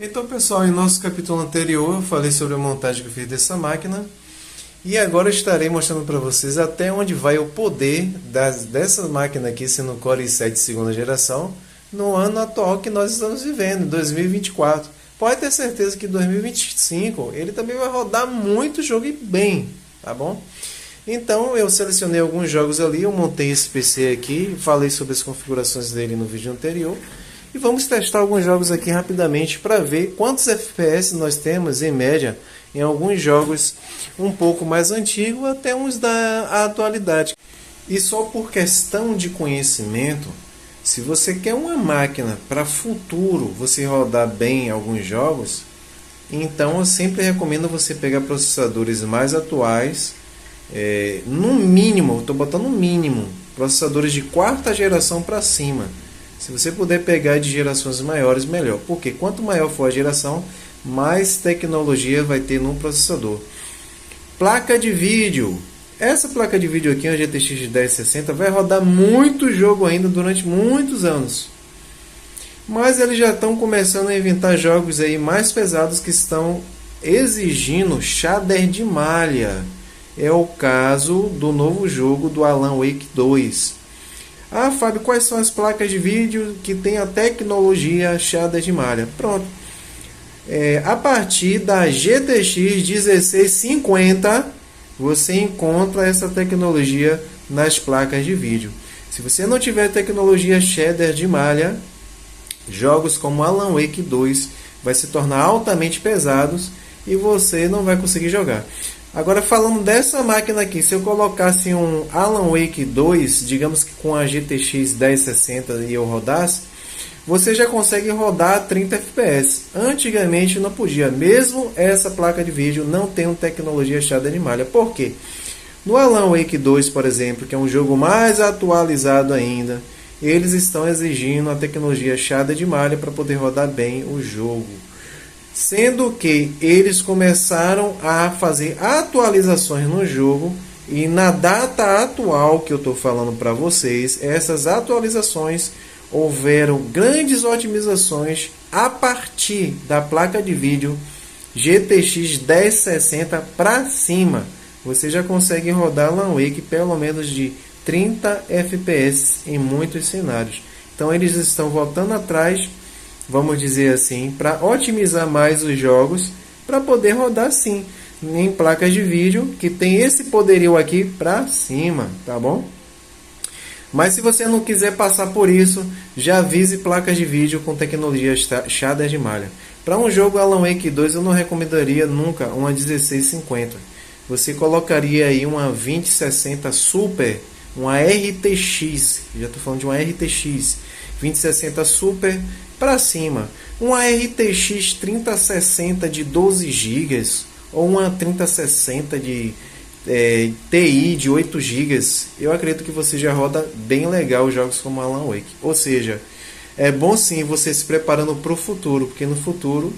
Então, pessoal, em nosso capítulo anterior eu falei sobre a montagem que eu fiz dessa máquina e agora eu estarei mostrando para vocês até onde vai o poder dessa máquina aqui, sendo o Core i7 segunda geração, no ano atual que nós estamos vivendo, em 2024. Pode ter certeza que em 2025 ele também vai rodar muito jogo e bem, tá bom? Então eu selecionei alguns jogos ali, eu montei esse PC aqui, falei sobre as configurações dele no vídeo anterior. E vamos testar alguns jogos aqui rapidamente para ver quantos FPS nós temos em média em alguns jogos um pouco mais antigos até uns da atualidade. E só por questão de conhecimento, se você quer uma máquina para futuro você rodar bem alguns jogos, então eu sempre recomendo você pegar processadores mais atuais, no mínimo, estou botando no mínimo, processadores de quarta geração para cima. Se você puder pegar de gerações maiores, melhor. Porque quanto maior for a geração, mais tecnologia vai ter no processador. Placa de vídeo. Essa placa de vídeo aqui, a GTX 1060, vai rodar muito jogo ainda durante muitos anos. Mas eles já estão começando a inventar jogos aí mais pesados que estão exigindo shader de malha. É o caso do novo jogo do Alan Wake 2. Ah, Fábio, quais são as placas de vídeo que tem a tecnologia shader de malha? Pronto. A partir da GTX 1650, você encontra essa tecnologia nas placas de vídeo. Se você não tiver tecnologia shader de malha, jogos como Alan Wake 2 vai se tornar altamente pesados e você não vai conseguir jogar. Agora, falando dessa máquina aqui, se eu colocasse um Alan Wake 2, digamos que com a GTX 1060 e eu rodasse, você já consegue rodar 30 FPS. Antigamente não podia, mesmo essa placa de vídeo não tem tecnologia shader de malha. Por quê? No Alan Wake 2, por exemplo, que é um jogo mais atualizado ainda, eles estão exigindo a tecnologia shader de malha para poder rodar bem o jogo. Sendo que eles começaram a fazer atualizações no jogo e na data atual que eu estou falando para vocês, essas atualizações houveram grandes otimizações a partir da placa de vídeo GTX 1060 para cima. Você já consegue rodar Alan Wake pelo menos de 30 FPS em muitos cenários. Então eles estão voltando atrás, vamos dizer assim, para otimizar mais os jogos, para poder rodar sim em placas de vídeo que tem esse poderio aqui para cima, tá bom? Mas se você não quiser passar por isso, já avise placas de vídeo com tecnologia shader de malha. Para um jogo Alan Wake 2 eu não recomendaria nunca uma 1650. Você colocaria aí uma 2060 Super, uma RTX, já estou falando de uma RTX 2060 Super para cima, uma RTX 3060 de 12 GB ou uma 3060 de TI de 8 GB, eu acredito que você já roda bem legal jogos como Alan Wake. Ou seja, é bom sim você se preparando para o futuro, porque no futuro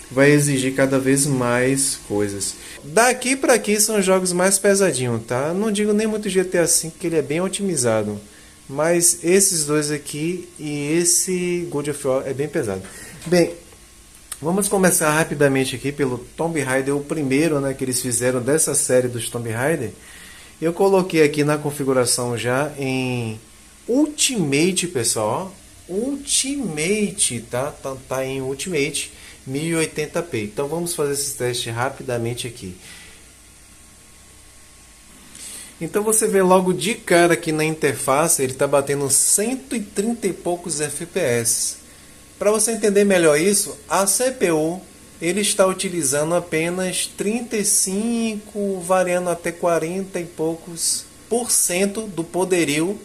vai exigir cada vez mais coisas. Daqui para aqui são jogos mais pesadinhos, tá? Não digo nem muito GTA V, porque ele é bem otimizado. Mas esses dois aqui e esse God of War é bem pesado. Bem, vamos começar rapidamente aqui pelo Tomb Raider, o primeiro, né, que eles fizeram dessa série dos Tomb Raider. Eu coloquei aqui na configuração já em Ultimate, pessoal. Ultimate, tá? Tá em Ultimate 1080p. Então vamos fazer esse teste rapidamente aqui. Então você vê logo de cara aqui na interface, ele está batendo 130 e poucos FPS. Para você entender melhor isso, a CPU ele está utilizando apenas 35, variando até 40 e poucos % do poderio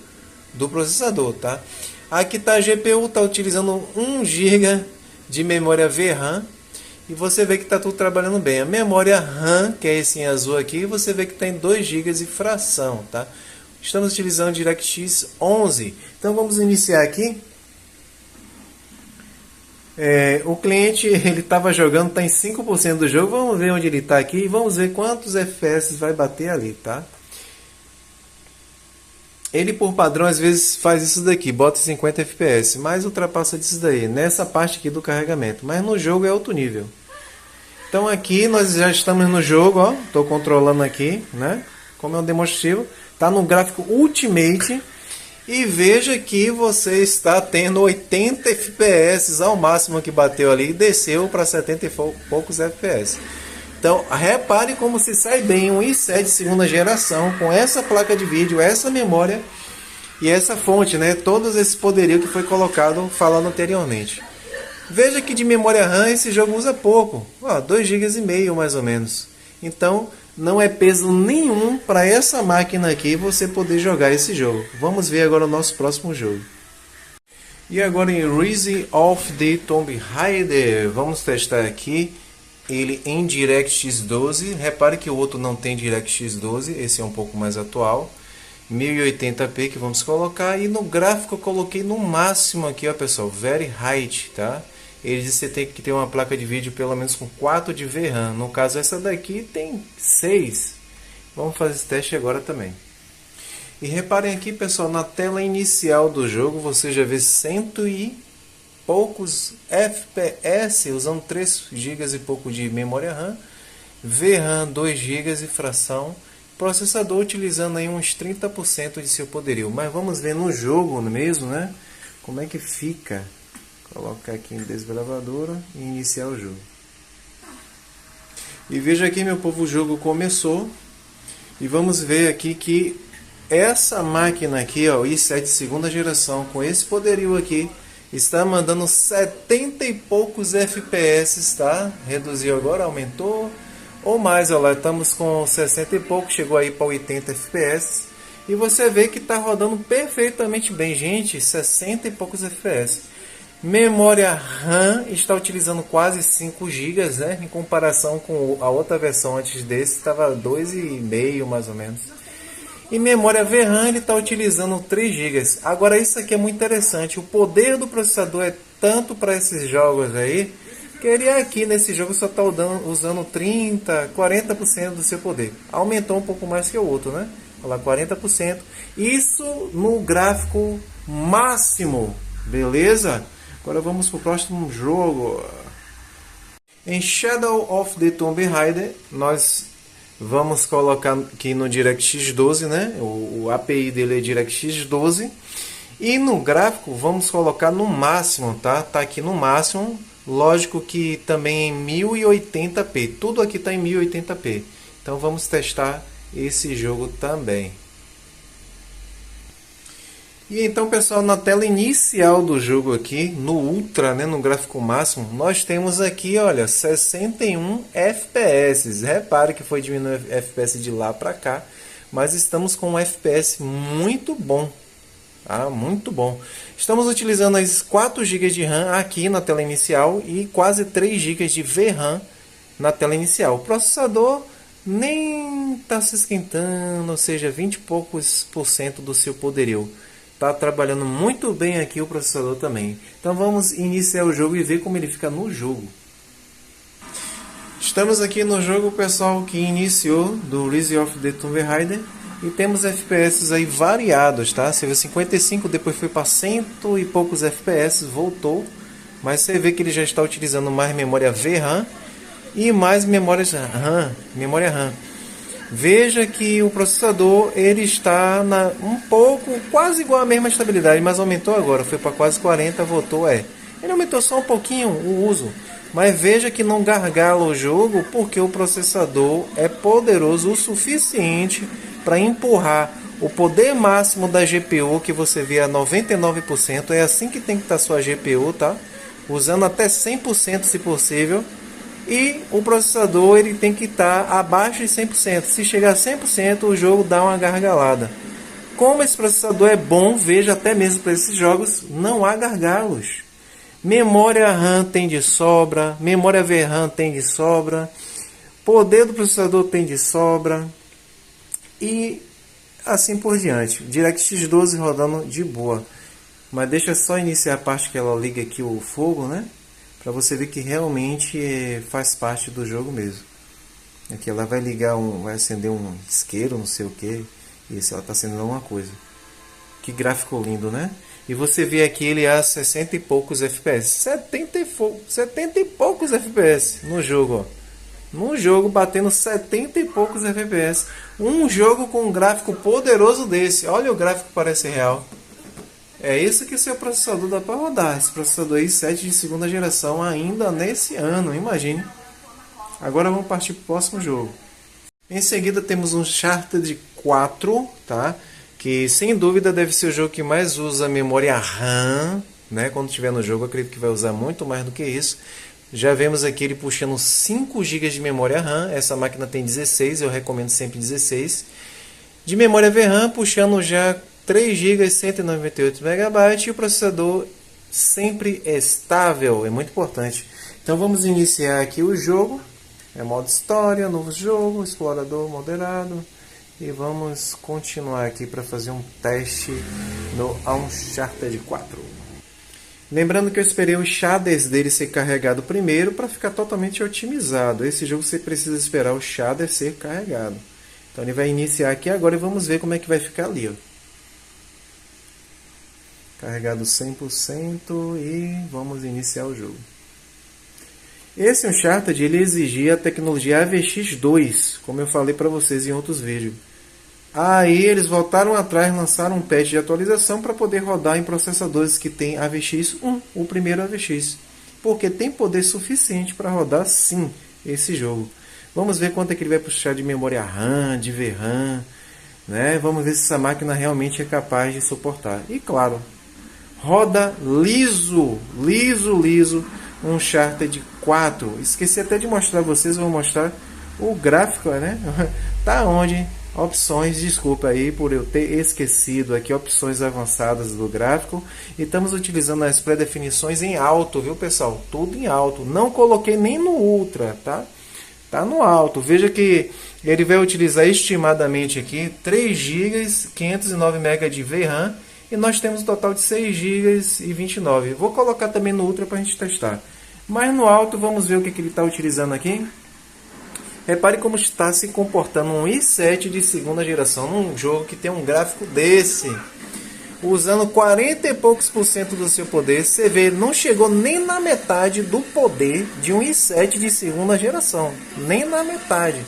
do processador, tá? Aqui está a GPU, está utilizando 1 GB de memória VRAM. E você vê que está tudo trabalhando bem. A memória RAM, que é esse em azul aqui, você vê que está em 2 GB e fração, tá? Estamos utilizando DirectX 11. Então vamos iniciar aqui. O cliente ele estava jogando, está em 5% do jogo. Vamos ver onde ele está aqui e vamos ver quantos FPS vai bater ali, tá? Ele por padrão às vezes faz isso daqui, bota 50 FPS, mas ultrapassa disso daí, nessa parte aqui do carregamento. Mas no jogo é outro nível. Então aqui nós já estamos no jogo, ó, estou controlando aqui, né? Como é um demonstrativo, tá no gráfico Ultimate e veja que você está tendo 80 FPS ao máximo que bateu ali e desceu para 70 e poucos FPS. Então repare como se sai bem um i7 segunda geração com essa placa de vídeo, essa memória e essa fonte, né? Todos esse poderio que foi colocado falando anteriormente. Veja que de memória RAM esse jogo usa pouco, 2 GB mais ou menos. Então não é peso nenhum para essa máquina aqui você poder jogar esse jogo. Vamos ver agora o nosso próximo jogo. E agora em Rise of the Tomb Raider, vamos testar aqui ele em DirectX 12. Repare que o outro não tem DirectX 12, esse é um pouco mais atual. 1080p que vamos colocar, e no gráfico eu coloquei no máximo aqui, ó pessoal, Very High, tá? Ele diz que você tem que ter uma placa de vídeo pelo menos com 4 de VRAM. No caso essa daqui tem 6. Vamos fazer esse teste agora também. E reparem aqui, pessoal, na tela inicial do jogo você já vê 100 e poucos FPS usando 3 GB e pouco de memória RAM, VRAM 2 GB e fração, processador utilizando aí uns 30% de seu poderio. Mas vamos ver no jogo mesmo, né? Como é que fica. Colocar aqui em desbravadora e iniciar o jogo. E veja aqui, meu povo, o jogo começou. E vamos ver aqui que essa máquina aqui, ó, o i7 segunda geração, com esse poderio aqui, está mandando 70 e poucos FPS, tá? Reduziu agora, aumentou. Ou mais, ó lá, estamos com 60 e pouco, chegou aí para 80 FPS. E você vê que está rodando perfeitamente bem, gente, 60 e poucos FPS. Memória RAM está utilizando quase 5 GB, né? Em comparação com a outra versão antes desse, estava 2,5 mais ou menos. E memória VRAM ele está utilizando 3 GB. Agora isso aqui é muito interessante, o poder do processador é tanto para esses jogos aí, que ele aqui nesse jogo só está usando 30, 40% do seu poder. Aumentou um pouco mais que o outro, né? Olha lá, 40%. Isso no gráfico máximo, beleza? Agora vamos para o próximo jogo. Em Shadow of the Tomb Raider, nós vamos colocar aqui no DirectX 12, né? O API dele é DirectX 12. E no gráfico vamos colocar no máximo, tá? Tá aqui no máximo. Lógico que também em 1080p. Tudo aqui está em 1080p. Então vamos testar esse jogo também. E então, pessoal, na tela inicial do jogo aqui, no Ultra, né, no gráfico máximo, nós temos aqui, olha, 61 FPS. Repare que foi diminuindo o FPS de lá para cá, mas estamos com um FPS muito bom. Ah, muito bom. Estamos utilizando as 4 GB de RAM aqui na tela inicial e quase 3 GB de VRAM na tela inicial. O processador nem está se esquentando, ou seja, 20 e poucos % do seu poderio. Está trabalhando muito bem aqui o processador também. Então vamos iniciar o jogo e ver como ele fica no jogo. Estamos aqui no jogo, pessoal, que iniciou do Rise of the Tomb Raider. E temos FPS aí variados, tá? Você vê 55, depois foi para 100 e poucos FPS, voltou. Mas você vê que ele já está utilizando mais memória VRAM e mais memória RAM. Veja que o processador ele está um pouco, quase igual a mesma estabilidade, mas aumentou agora, foi para quase 40, voltou, Ele aumentou só um pouquinho o uso, mas veja que não gargala o jogo, porque o processador é poderoso o suficiente para empurrar o poder máximo da GPU, que você vê a 99%, é assim que tem que estar sua GPU, tá? Usando até 100% se possível. E o processador ele tem que estar abaixo de 100%. Se chegar a 100%, o jogo dá uma gargalada. Como esse processador é bom, veja até mesmo para esses jogos, não há gargalos. Memória RAM tem de sobra, memória VRAM tem de sobra, poder do processador tem de sobra e assim por diante. DirectX 12 rodando de boa. Mas deixa só iniciar a parte que ela liga aqui o fogo, né? Para você ver que realmente faz parte do jogo mesmo. Aqui ela vai ligar vai acender um isqueiro, não sei o que. Isso, ela está acendendo alguma coisa. Que gráfico lindo, né? E você vê aqui ele a 60 e poucos FPS. 70 e poucos FPS no jogo, ó. No jogo batendo 70 e poucos FPS. Um jogo com um gráfico poderoso desse. Olha, o gráfico parece real. É isso que seu processador dá para rodar. Esse processador i7 de segunda geração ainda nesse ano, imagine. Agora vamos partir para o próximo jogo. Em seguida temos um Uncharted 4, tá? Que sem dúvida deve ser o jogo que mais usa memória RAM, né? Quando estiver no jogo, eu acredito que vai usar muito mais do que isso. Já vemos aqui ele puxando 5 GB de memória RAM. Essa máquina tem 16, eu recomendo sempre 16. De memória VRAM puxando já 3 GB 198 MB e o processador sempre estável, é muito importante. Então vamos iniciar aqui o jogo. É modo história, novo jogo, explorador moderado. E vamos continuar aqui para fazer um teste no Uncharted 4. Lembrando que eu esperei o shaders dele ser carregado primeiro para ficar totalmente otimizado. Esse jogo você precisa esperar o shader ser carregado. Então ele vai iniciar aqui agora e vamos ver como é que vai ficar ali, ó. Carregado 100% e vamos iniciar o jogo. Esse Uncharted ele exigia a tecnologia AVX2, como eu falei para vocês em outros vídeos. Aí eles voltaram atrás, lançaram um patch de atualização para poder rodar em processadores que tem AVX1, o primeiro AVX. Porque tem poder suficiente para rodar sim esse jogo. Vamos ver quanto é que ele vai puxar de memória RAM, de VRAM, né? Vamos ver se essa máquina realmente é capaz de suportar. E claro, roda liso, liso, um Uncharted 4. Esqueci até de mostrar a vocês, vou mostrar o gráfico, né? Tá onde? Opções, desculpa aí por eu ter esquecido aqui, opções avançadas do gráfico. E estamos utilizando as pré-definições em alto, viu pessoal? Tudo em alto. Não coloquei nem no Ultra, tá? Tá no alto. Veja que ele vai utilizar estimadamente aqui 3 GB, 509 MB de VRAM. E nós temos um total de 6 GB e 29. Vou colocar também no Ultra para a gente testar. Mas no alto, vamos ver o que ele está utilizando aqui. Repare como está se comportando um i7 de segunda geração num jogo que tem um gráfico desse. Usando 40 e poucos % do seu poder. Você vê, não chegou nem na metade do poder de um i7 de segunda geração. Nem na metade.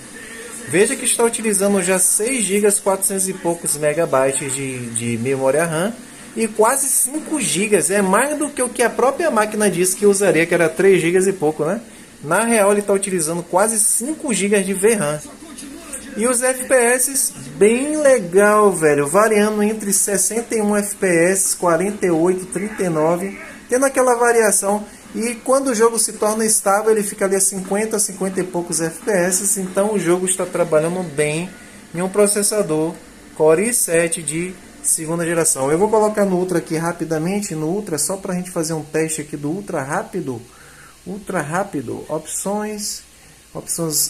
Veja que está utilizando já 6 GB, 400 e poucos megabytes de memória RAM. E quase 5 GB. É mais do que o que a própria máquina disse que usaria, que era 3 GB e pouco, né? Na real ele está utilizando quase 5 GB de VRAM. E os FPS bem legal, velho. Variando entre 61 FPS, 48, 39. Tendo aquela variação. E quando o jogo se torna estável, ele fica ali a 50, 50 e poucos FPS. Então o jogo está trabalhando bem em um processador Core i7 de segunda geração. Eu vou colocar no Ultra aqui rapidamente. No Ultra, só para a gente fazer um teste aqui do Ultra rápido. Ultra rápido, opções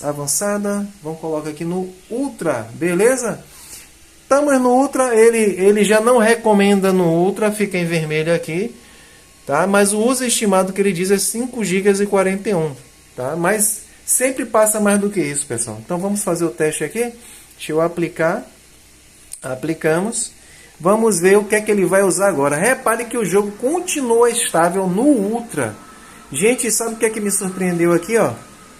avançada, vamos colocar aqui no Ultra, beleza? Estamos no Ultra, ele já não recomenda no Ultra, fica em vermelho aqui, tá? Mas o uso estimado que ele diz é 5 GB e 41, tá? Mas sempre passa mais do que isso, pessoal. Então vamos fazer o teste aqui, deixa eu aplicar, aplicamos, vamos ver o que é que ele vai usar agora. Repare que o jogo continua estável no Ultra. Gente, sabe o que é que me surpreendeu aqui, ó?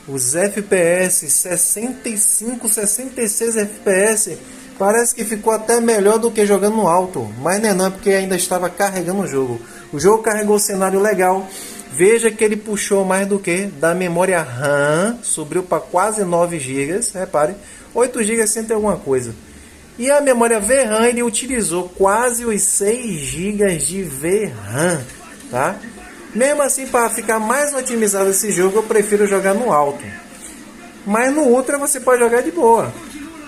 Os FPS 65, 66 FPS. Parece que ficou até melhor do que jogando no alto. Mas não é porque ainda estava carregando o jogo. O jogo carregou o cenário legal. Veja que ele puxou mais do que da memória RAM. Subiu para quase 9 GB. Repare, 8 GB sem alguma coisa. E a memória VRAM ele utilizou quase os 6 GB de VRAM, tá? Mesmo assim, para ficar mais otimizado esse jogo, eu prefiro jogar no alto. Mas no Ultra você pode jogar de boa.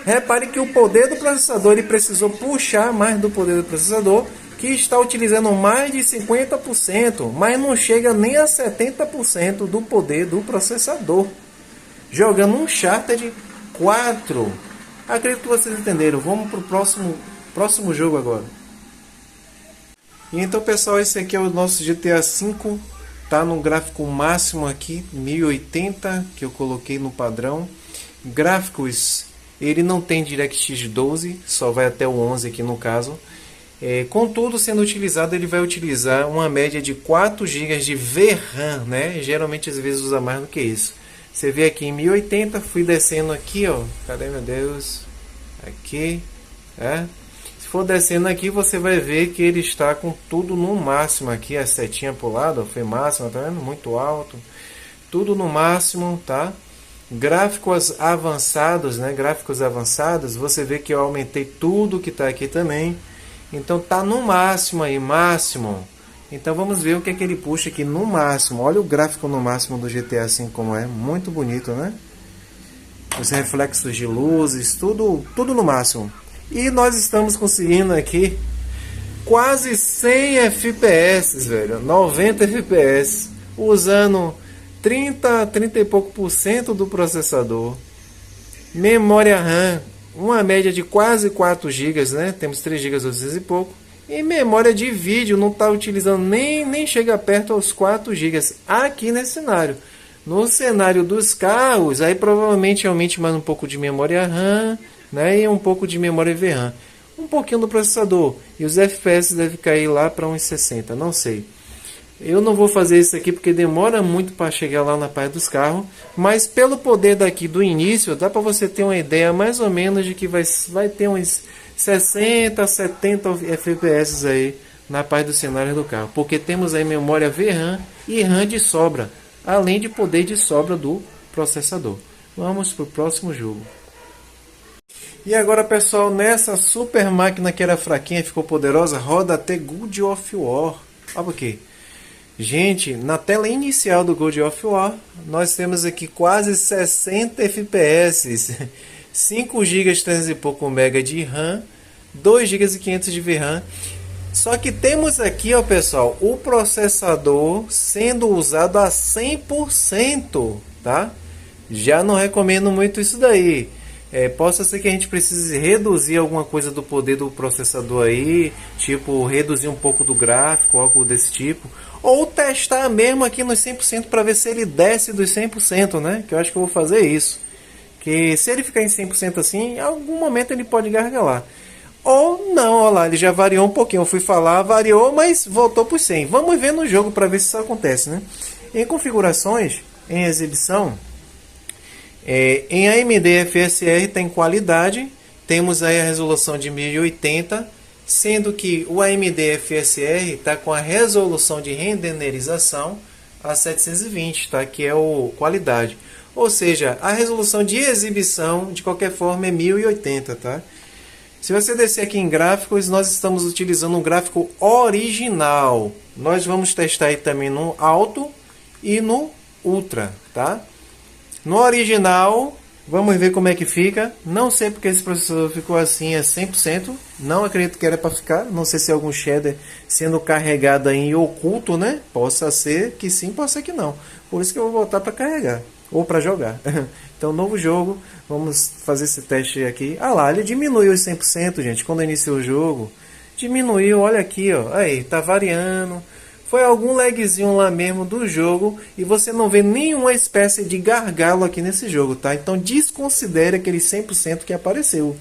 Repare que o poder do processador ele precisou puxar mais do poder do processador, que está utilizando mais de 50%, mas não chega nem a 70% do poder do processador. Jogando um Uncharted 4. Acredito que vocês entenderam. Vamos para o próximo jogo agora. E então, pessoal, esse aqui é o nosso GTA V. Tá no gráfico máximo aqui, 1080, que eu coloquei no padrão. Gráficos, ele não tem DirectX 12, só vai até o 11 aqui no caso. Contudo, sendo utilizado, ele vai utilizar uma média de 4 GB de VRAM, né? Geralmente às vezes usa mais do que isso. Você vê aqui em 1080, fui descendo aqui, ó. Cadê, meu Deus? Aqui, Se for descendo aqui, você vai ver que ele está com tudo no máximo aqui, a setinha pro lado, ó, foi máximo, tá vendo? Muito alto. Tudo no máximo, tá? Gráficos avançados, né? Gráficos avançados, você vê que eu aumentei tudo que está aqui também. Então tá no máximo aí, máximo. Então vamos ver o que é que ele puxa aqui no máximo. Olha o gráfico no máximo do GTA V como é, muito bonito, né? Os reflexos de luzes, tudo no máximo. E nós estamos conseguindo aqui quase 100 FPS, velho, 90 FPS, usando 30 e pouco por cento do processador. Memória RAM, uma média de quase 4 GB, né? Temos 3 GB e pouco. E memória de vídeo não está utilizando nem chega perto aos 4 GB aqui nesse cenário. No cenário dos carros, aí provavelmente aumente mais um pouco de memória RAM, né? E um pouco de memória VRAM. Um pouquinho do processador. E os FPS devem cair lá para uns 60, não sei. Eu não vou fazer isso aqui porque demora muito para chegar lá na parte dos carros, mas pelo poder daqui do início, dá para você ter uma ideia mais ou menos de que vai ter uns 60, 70 FPS aí na parte do cenário do carro, porque temos aí memória VRAM e RAM de sobra, além de poder de sobra do processador. Vamos para o próximo jogo. E agora, pessoal, nessa super máquina que era fraquinha e ficou poderosa, roda até God of War. Olha por quê? Gente, na tela inicial do God of War, nós temos aqui quase 60 FPS, 5 GB 300 e pouco MB de RAM, 2 GB e 500 de VRAM. Só que temos aqui, ó, pessoal, o processador sendo usado a 100%, tá? Já não recomendo muito isso daí. Possa ser que a gente precise reduzir alguma coisa do poder do processador aí, tipo reduzir um pouco do gráfico, algo desse tipo, ou testar mesmo aqui nos 100% para ver se ele desce dos 100%, né? Que eu acho que eu vou fazer isso. Que se ele ficar em 100% assim, em algum momento ele pode gargalar. Ou não, olha lá, ele já variou um pouquinho. Eu fui falar, variou, mas voltou para 100. Vamos ver no jogo para ver se isso acontece, né? Em configurações, em exibição, em AMD FSR tem qualidade, temos aí a resolução de 1080, sendo que o AMD FSR está com a resolução de renderização a 720, tá? Que é o qualidade. Ou seja, a resolução de exibição, de qualquer forma, é 1080, tá? Se você descer aqui em gráficos, nós estamos utilizando um gráfico original. Nós vamos testar aí também no alto e no ultra, tá? No original, vamos ver como é que fica. Não sei porque esse processador ficou assim a 100%. Não acredito que era para ficar. Não sei se é algum shader sendo carregado em oculto, né? Possa ser que sim, possa ser que não. Por isso que eu vou voltar para carregar. Ou para jogar. Então, novo jogo. Vamos fazer esse teste aqui. Ah lá, ele diminuiu os 100%, gente. Quando iniciou o jogo. Diminuiu, olha aqui, ó. Aí, tá variando. Foi algum lagzinho lá mesmo do jogo e você não vê nenhuma espécie de gargalo aqui nesse jogo, tá? Então desconsidere aquele 100% que apareceu.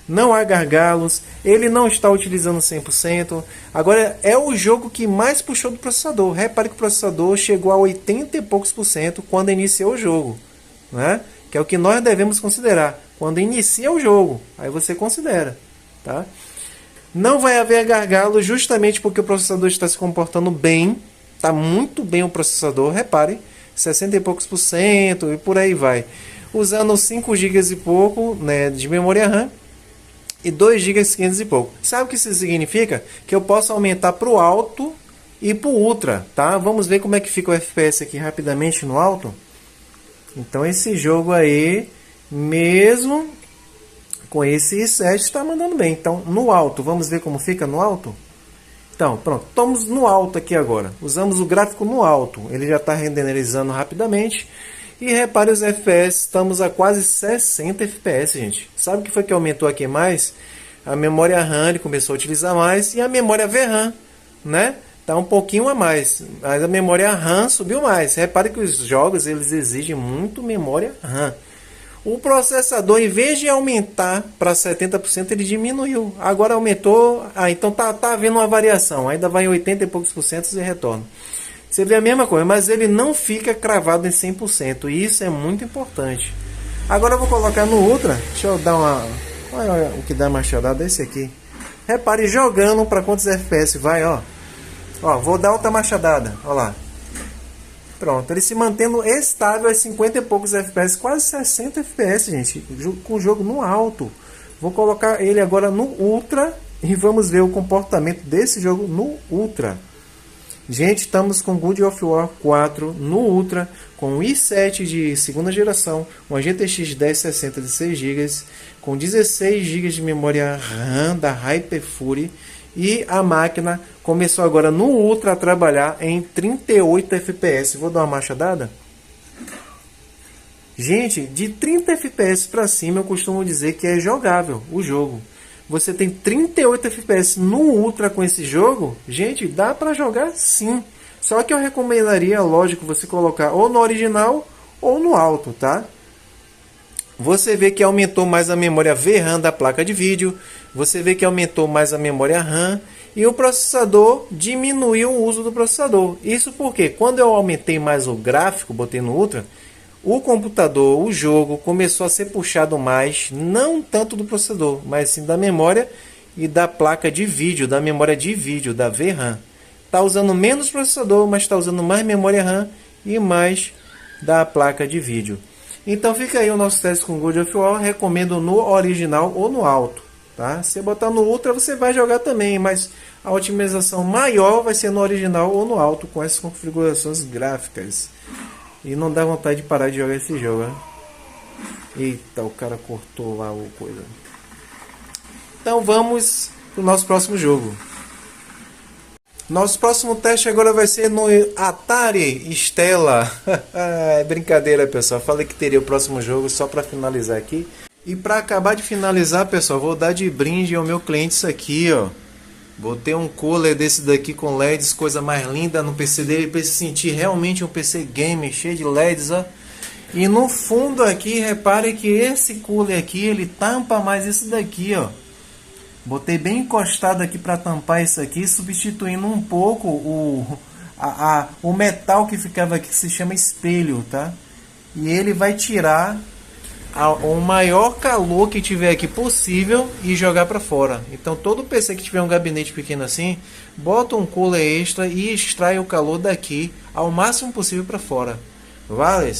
Não há gargalos, ele não está utilizando 100%. Agora é o jogo que mais puxou do processador. Repare que o processador chegou a 80 e poucos por cento quando iniciou o jogo, né? Que é o que nós devemos considerar. Quando inicia o jogo, aí você considera, tá? Não vai haver gargalo justamente porque o processador está se comportando bem. Está muito bem o processador, repare. 60 e poucos por cento e por aí vai. Usando 5 GB e pouco, né, de memória RAM e 2 GB e 500 e pouco. Sabe o que isso significa? Que eu posso aumentar para o alto e para o ultra, tá? Vamos ver como é que fica o FPS aqui rapidamente no alto. Então esse jogo aí, mesmo com esse i7 está mandando bem. Então, no alto, vamos ver como fica no alto? Então, pronto, estamos no alto aqui agora. Usamos o gráfico no alto. Ele já está renderizando rapidamente. E repare os FPS, estamos a quase 60 FPS, gente. Sabe o que foi que aumentou aqui mais? A memória RAM ele começou a utilizar mais e a memória VRAM, né? Está um pouquinho a mais, mas a memória RAM subiu mais. Repare que os jogos eles exigem muito memória RAM. O processador, em vez de aumentar para 70%, ele diminuiu. Agora aumentou, então tá havendo uma variação. Ainda vai em 80 e poucos por cento e retorna. Você vê a mesma coisa, mas ele não fica cravado em 100%. E isso é muito importante. Agora eu vou colocar no Ultra. Deixa eu dar uma... Olha o que dá machadada é esse aqui. Repare, jogando para quantos FPS vai, ó. Ó, vou dar outra machadada, ó lá. Pronto, ele se mantendo estável a 50 e poucos FPS, quase 60 FPS, gente, com o jogo no alto. Vou colocar ele agora no Ultra e vamos ver o comportamento desse jogo no Ultra. Gente, estamos com God of War 4 no Ultra, com o i7 de segunda geração, uma GTX 1060 de 6 GB, com 16 GB de memória RAM da Hyperfury. E a máquina começou agora no Ultra a trabalhar em 38 FPS. Vou dar uma machadada. Gente, de 30 FPS para cima eu costumo dizer que é jogável o jogo. Você tem 38 FPS no Ultra com esse jogo? Gente, dá para jogar sim. Só que eu recomendaria, lógico, você colocar ou no original ou no alto, tá? Você vê que aumentou mais a memória VRAM da placa de vídeo. Você vê que aumentou mais a memória RAM. E o processador diminuiu o uso do processador. Isso porque quando eu aumentei mais o gráfico, botei no Ultra, o computador, o jogo começou a ser puxado mais, não tanto do processador, mas sim da memória e da placa de vídeo, da memória de vídeo, da VRAM. Está usando menos processador, mas está usando mais memória RAM e mais da placa de vídeo. Então fica aí o nosso teste com God of War. Recomendo no original ou no alto, tá? Se botar no Ultra você vai jogar também, mas a otimização maior vai ser no original ou no alto com essas configurações gráficas. E não dá vontade de parar de jogar esse jogo, né? Eita, o cara cortou lá o coisa. Então vamos pro nosso próximo jogo. Nosso próximo teste agora vai ser no Atari Stella. É brincadeira, pessoal. Falei que teria o próximo jogo só para finalizar aqui. E para acabar de finalizar, pessoal, vou dar de brinde ao meu cliente isso aqui, ó. Botei um cooler desse daqui com LEDs, coisa mais linda no PC dele, para ele se sentir realmente um PC gamer, cheio de LEDs, ó. E no fundo aqui, repare que esse cooler aqui, ele tampa mais isso daqui, ó. Botei bem encostado aqui para tampar isso aqui, substituindo um pouco o metal que ficava aqui, que se chama espelho, tá? E ele vai tirar o maior calor que tiver aqui possível e jogar para fora. Então todo PC que tiver um gabinete pequeno assim, bota um cooler extra e extrai o calor daqui ao máximo possível para fora. Vale?